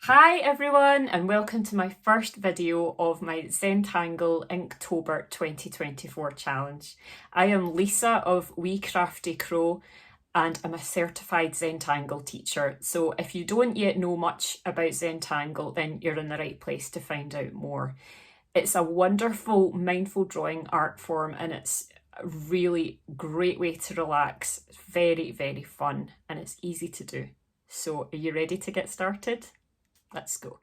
Hi everyone and welcome to my first video of my Zentangle Inktober 2024 challenge. I am Lisa of Wee Crafty Crow and I'm a certified Zentangle teacher. So if you don't yet know much about Zentangle, then you're in the right place to find out more. It's a wonderful mindful drawing art form and it's a really great way to relax. It's very, very fun and it's easy to do. So are you ready to get started? Let's go.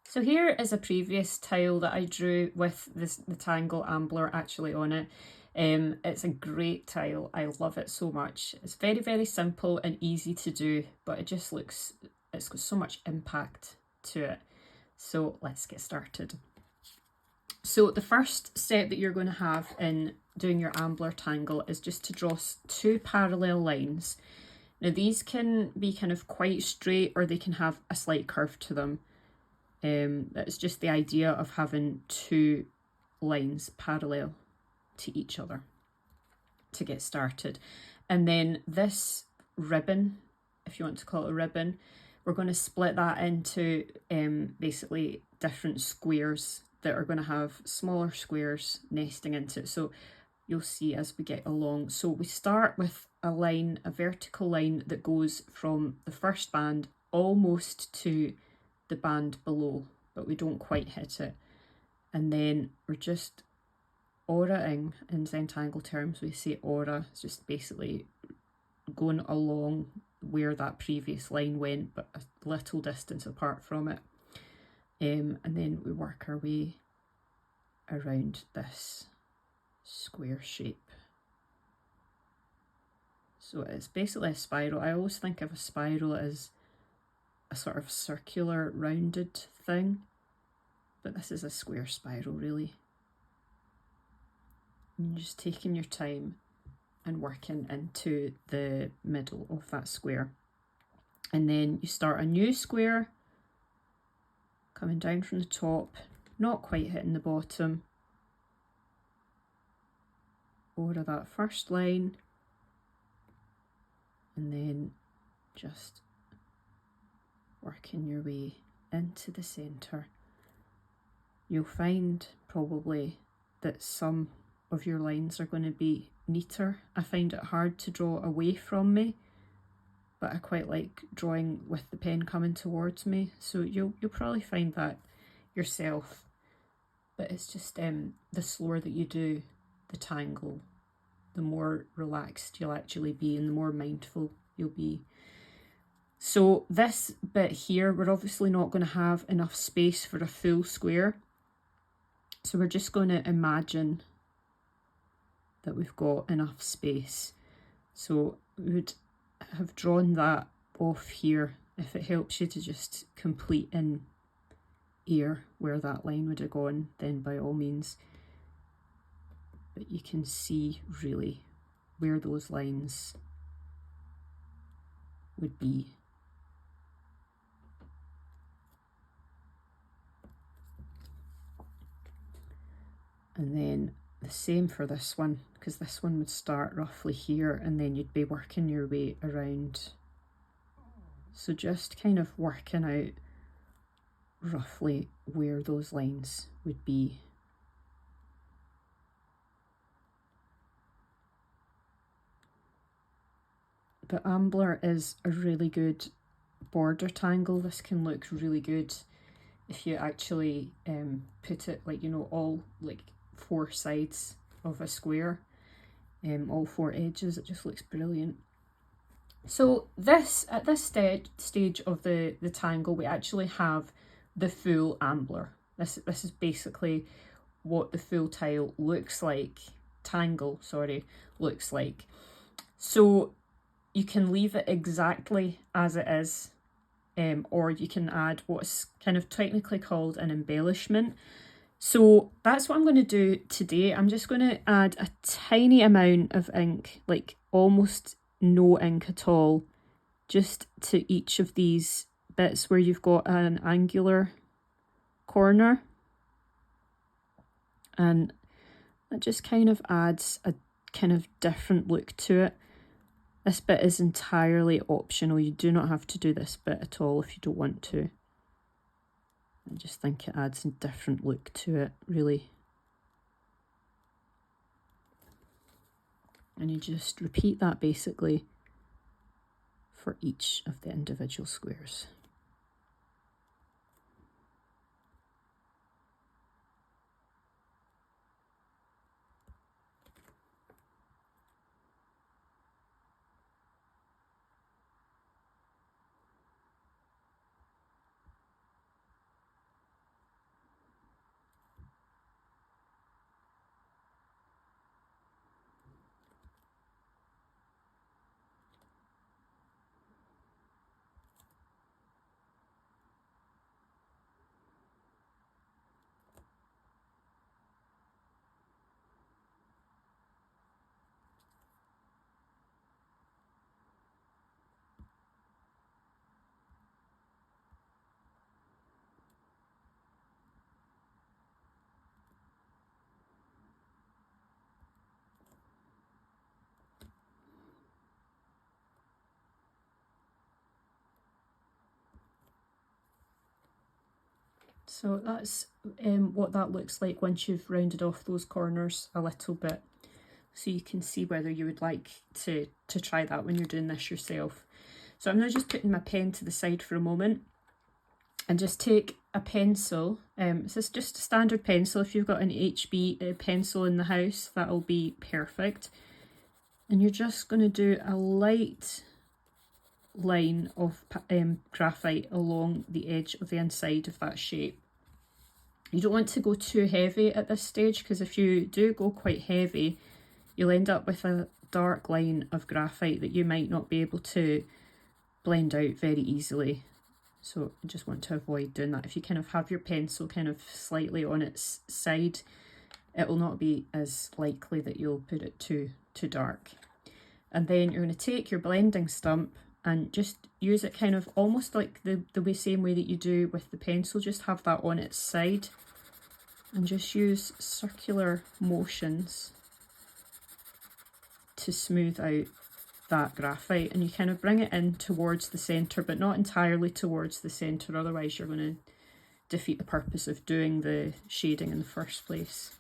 So here is a previous tile that I drew with the Tangle Ambler actually on it. It's a great tile. I love it so much. It's very, very simple and easy to do, but it just looks, it's got so much impact to it. So let's get started. So the first step that you're going to have in doing your Ambler Tangle is just to draw two parallel lines. Now these can be kind of quite straight or they can have a slight curve to them. That's just the idea of having two lines parallel to each other to get started. And then this ribbon, if you want to call it a ribbon, we're going to split that into basically different squares that are going to have smaller squares nesting into it. So you'll see as we get along. So we start with a line, a vertical line that goes from the first band almost to the band below, but we don't quite hit it. And then we're just auraing, in Zentangle terms we say aura, it's just basically going along where that previous line went, but a little distance apart from it. And then we work our way around this square shape. So it's basically a spiral. I always think of a spiral as a sort of circular rounded thing, but this is a square spiral really. And you're just taking your time and working into the middle of that square. And then you start a new square, coming down from the top, not quite hitting the bottom, over that first line, and then just working your way into the centre. You'll find probably that some of your lines are going to be neater. I find it hard to draw away from me, but I quite like drawing with the pen coming towards me, so you'll probably find that yourself. But it's just the slower that you do the tangle, the more relaxed you'll actually be and the more mindful you'll be. So this bit here, we're obviously not going to have enough space for a full square. So we're just going to imagine that we've got enough space. So we would have drawn that off here. If it helps you to just complete in here where that line would have gone, then by all means. But you can see really where those lines would be. And then the same for this one, because this one would start roughly here and then you'd be working your way around. So just kind of working out roughly where those lines would be. But Ambler is a really good border tangle. This can look really good if you actually put it like, you know, all like four sides of a square, all four edges. It just looks brilliant. So this, at this stage of the tangle, we actually have the full Ambler. This is basically what the full tile looks like, tangle, sorry, looks like. So you can leave it exactly as it is, or you can add what's kind of technically called an embellishment. So that's what I'm going to do today. I'm just going to add a tiny amount of ink, like almost no ink at all, just to each of these bits where you've got an angular corner. And it just kind of adds a kind of different look to it. This bit is entirely optional. You do not have to do this bit at all if you don't want to. I just think it adds a different look to it, really. And you just repeat that basically for each of the individual squares. So that's what that looks like once you've rounded off those corners a little bit. So you can see whether you would like to try that when you're doing this yourself. So I'm now just putting my pen to the side for a moment and just take a pencil. This is just a standard pencil. If you've got an HB pencil in the house, that'll be perfect. And you're just going to do a light line of graphite along the edge of the inside of that shape. You don't want to go too heavy at this stage, because if you do go quite heavy, you'll end up with a dark line of graphite that you might not be able to blend out very easily. So I just want to avoid doing that. If you kind of have your pencil kind of slightly on its side, it will not be as likely that you'll put it too dark. And then you're going to take your blending stump and just use it kind of almost like the same way that you do with the pencil. Just have that on its side and just use circular motions to smooth out that graphite. And you kind of bring it in towards the centre, but not entirely towards the centre, otherwise you're going to defeat the purpose of doing the shading in the first place.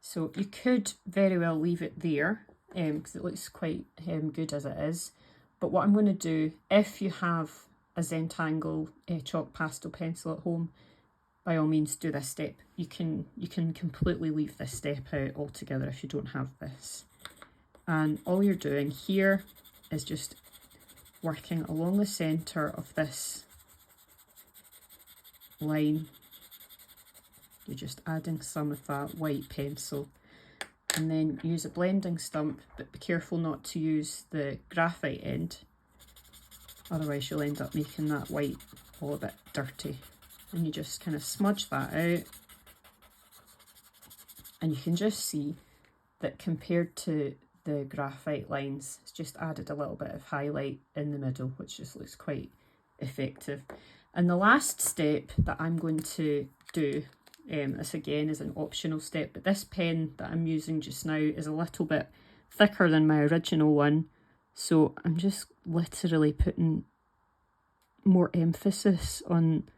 So you could very well leave it there because it looks quite good as it is. But what I'm going to do, if you have a Zentangle chalk pastel pencil at home, by all means do this step. You can completely leave this step out altogether if you don't have this. And all you're doing here is just working along the centre of this line. You're just adding some of that white pencil, and then use a blending stump, but be careful not to use the graphite end, otherwise you'll end up making that white all a bit dirty. And you just kind of smudge that out, and you can just see that compared to the graphite lines, it's just added a little bit of highlight in the middle, which just looks quite effective. And the last step that I'm going to do, this again is an optional step, but this pen that I'm using just now is a little bit thicker than my original one, so I'm just literally putting more emphasis on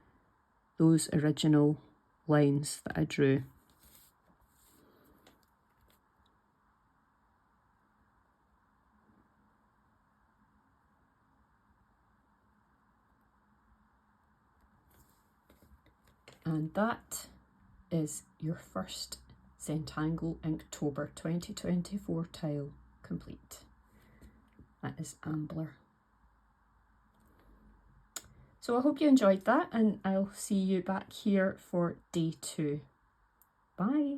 those original lines that I drew. And that is your first Zentangle Inktober 2024 tile complete. That is Ambler. So I hope you enjoyed that, and I'll see you back here for day 2. Bye!